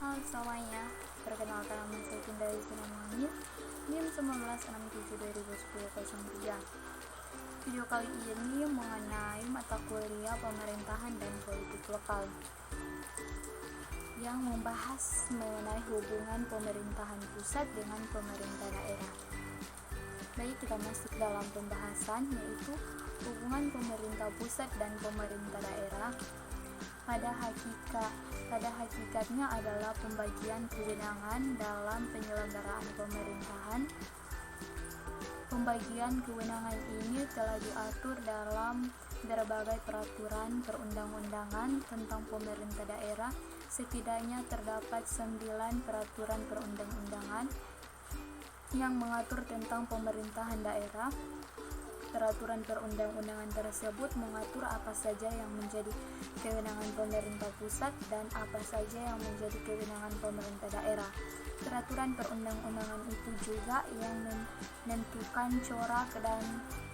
Halo semuanya, perkenalkan nama saya Tinda Yusina Muhammad, NIM 1967-2010-03. Video kali ini mengenai mata kuliah pemerintahan dan politik lokal yang membahas mengenai hubungan pemerintahan pusat dengan pemerintah daerah. Baik, kita masuk dalam pembahasan, yaitu hubungan pemerintah pusat dan pemerintah daerah. Pada hakikatnya adalah pembagian kewenangan dalam penyelenggaraan pemerintahan. Pembagian kewenangan ini telah diatur dalam berbagai peraturan perundang-undangan tentang pemerintah daerah. Setidaknya terdapat 9 peraturan perundang-undangan yang mengatur tentang pemerintahan daerah. Peraturan perundang-undangan tersebut mengatur apa saja yang menjadi kewenangan pemerintah pusat dan apa saja yang menjadi kewenangan pemerintah daerah. Peraturan perundang-undangan itu juga yang menentukan corak dan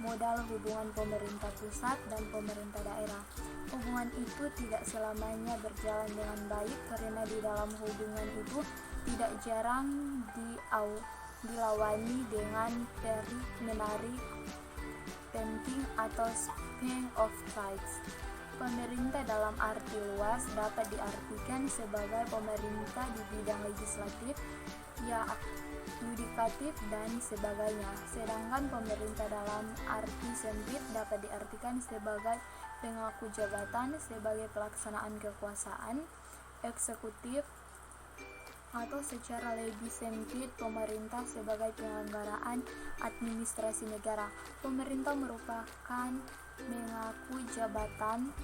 modal hubungan pemerintah pusat dan pemerintah daerah. Hubungan itu tidak selamanya berjalan dengan baik karena di dalam hubungan itu tidak jarang dilawani dengan tarik-menarik penting atau spin of rights. Pemerintah dalam arti luas dapat diartikan sebagai pemerintah di bidang legislatif, yudikatif, dan sebagainya. Sedangkan pemerintah dalam arti sempit dapat diartikan sebagai pemangku jabatan sebagai pelaksanaan kekuasaan eksekutif, atau secara lebih sempit pemerintah sebagai penyelenggaraan administrasi negara. Pemerintah merupakan pemangku jabatan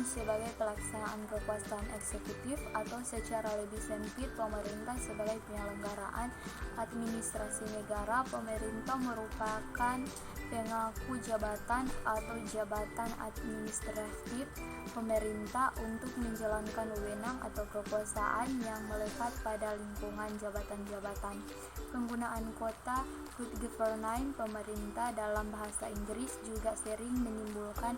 sebagai pelaksanaan kekuasaan eksekutif, atau secara lebih sempit pemerintah sebagai penyelenggaraan administrasi negara. Pemerintah merupakan pemangku jabatan atau jabatan administratif pemerintah untuk menjalankan wewenang atau kekuasaan yang melekat pada lingkungan jabatan-jabatan. Penggunaan kata good governance pemerintah dalam bahasa Inggris juga sering menimbulkan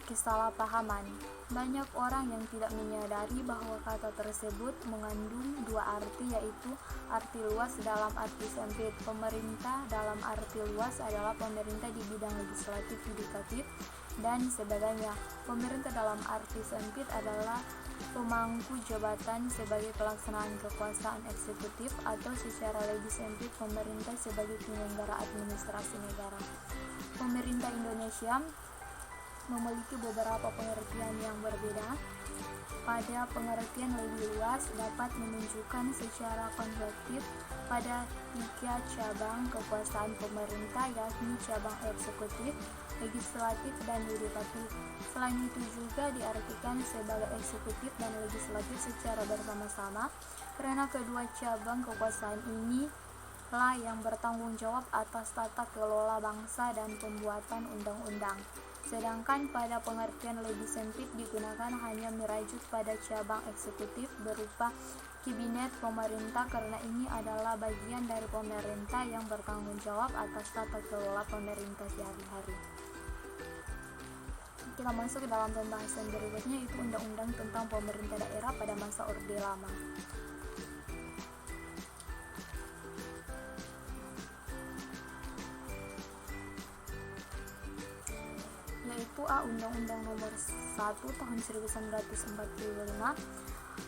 kesalahpahaman. Banyak orang yang tidak menyadari bahwa kata tersebut mengandung dua arti, yaitu arti luas dalam arti sempit. Pemerintah dalam arti luas adalah pemerintah di bidang legislatif, yudikatif, dan sebagainya. Pemerintah dalam arti sempit adalah pemangku jabatan sebagai pelaksanaan kekuasaan eksekutif, atau secara lebih sempit pemerintah sebagai penyelenggara administrasi negara. Pemerintah Indonesia memiliki beberapa pengertian yang berbeda. Pada pengertian lebih luas dapat menunjukkan secara konseptif pada 3 cabang kekuasaan pemerintah, yakni cabang eksekutif, legislatif, dan yudikatif. Selain itu juga diartikan sebagai eksekutif dan legislatif secara bersama-sama, karena kedua cabang kekuasaan ini lah yang bertanggung jawab atas tata kelola bangsa dan pembuatan undang-undang. Sedangkan pada pengertian lebih sempit digunakan hanya merujuk pada cabang eksekutif berupa kabinet pemerintah, karena ini adalah bagian dari pemerintah yang bertanggung jawab atas tata kelola pemerintah sehari-hari. Kita masuk ke dalam pembahasan berikutnya, yaitu undang-undang tentang pemerintah daerah pada masa Orde Lama. Yaitu Undang-Undang Nomor 1 Tahun 1945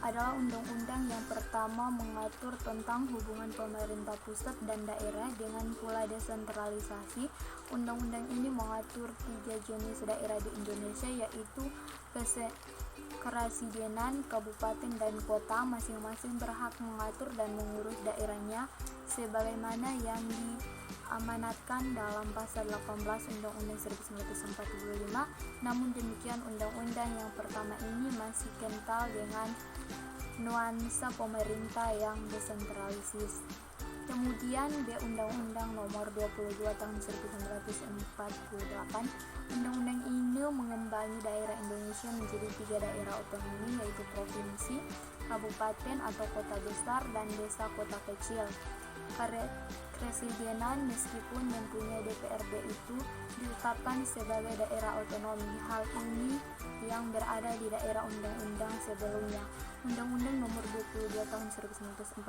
adalah undang-undang yang pertama mengatur tentang hubungan pemerintah pusat dan daerah dengan pula desentralisasi. Undang-undang ini mengatur 3 jenis daerah di Indonesia, yaitu Kepresidenan, kabupaten, dan kota. Masing-masing berhak mengatur dan mengurus daerahnya sebagaimana yang diamanatkan dalam pasal 18 Undang-Undang 1945. Namun demikian, undang-undang yang pertama ini masih kental dengan nuansa pemerintah yang desentralisis. Kemudian Undang-Undang Nomor 22 Tahun 1948. Undang-undang ini mengembangkan daerah Indonesia menjadi 3 daerah otonomi, yaitu provinsi, kabupaten atau kota besar, dan desa kota kecil. Kepresidenan meskipun mempunyai DPRD itu ditetapkan sebagai daerah otonomi. Hal ini yang berada di daerah undang-undang sebelumnya. Undang-Undang Nomor 22 Tahun 1948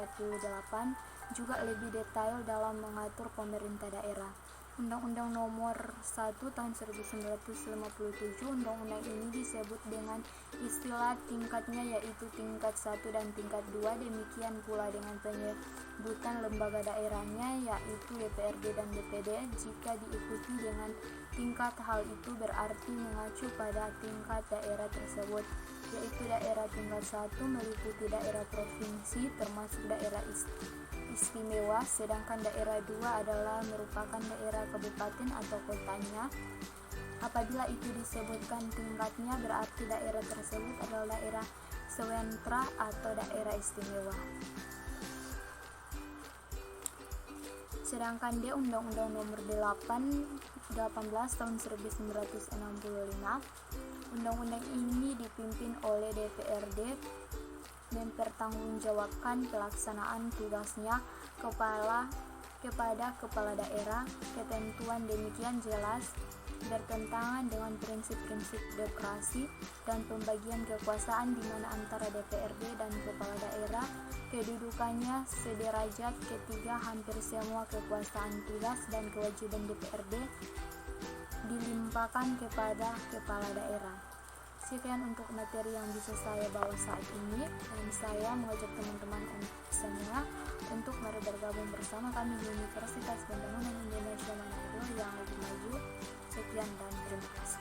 juga lebih detail dalam mengatur pemerintah daerah. Undang-Undang Nomor 1 Tahun 1957, undang-undang ini disebut dengan istilah tingkatnya yaitu tingkat 1 dan tingkat 2, demikian pula dengan penyebutan lembaga daerahnya yaitu DPRD dan DPD. Jika diikuti dengan tingkat, hal itu berarti mengacu pada tingkat daerah tersebut, yaitu daerah tingkat 1 meliputi daerah provinsi termasuk daerah istimewa, sedangkan daerah 2 adalah merupakan daerah kabupaten atau kotanya. Apabila itu disebutkan tingkatnya, berarti daerah tersebut adalah daerah sewentra atau daerah istimewa. Sedangkan di Undang-Undang Nomor 18 Tahun 1965, undang-undang ini dipimpin oleh DPRD mempertanggungjawabkan pelaksanaan tugasnya kepada kepala daerah. Ketentuan demikian jelas bertentangan dengan prinsip-prinsip demokrasi dan pembagian kekuasaan di mana antara DPRD dan kepala daerah kedudukannya sederajat. Ketiga, hampir semua kekuasaan, tugas dan kewajiban DPRD dilimpahkan kepada kepala daerah. Sekian untuk materi yang bisa saya bawa saat ini, dan saya mengajak teman-teman semua untuk mari bergabung bersama kami di Universitas Pembangunan Indonesia Manado yang lebih maju. Sekian dan terima kasih.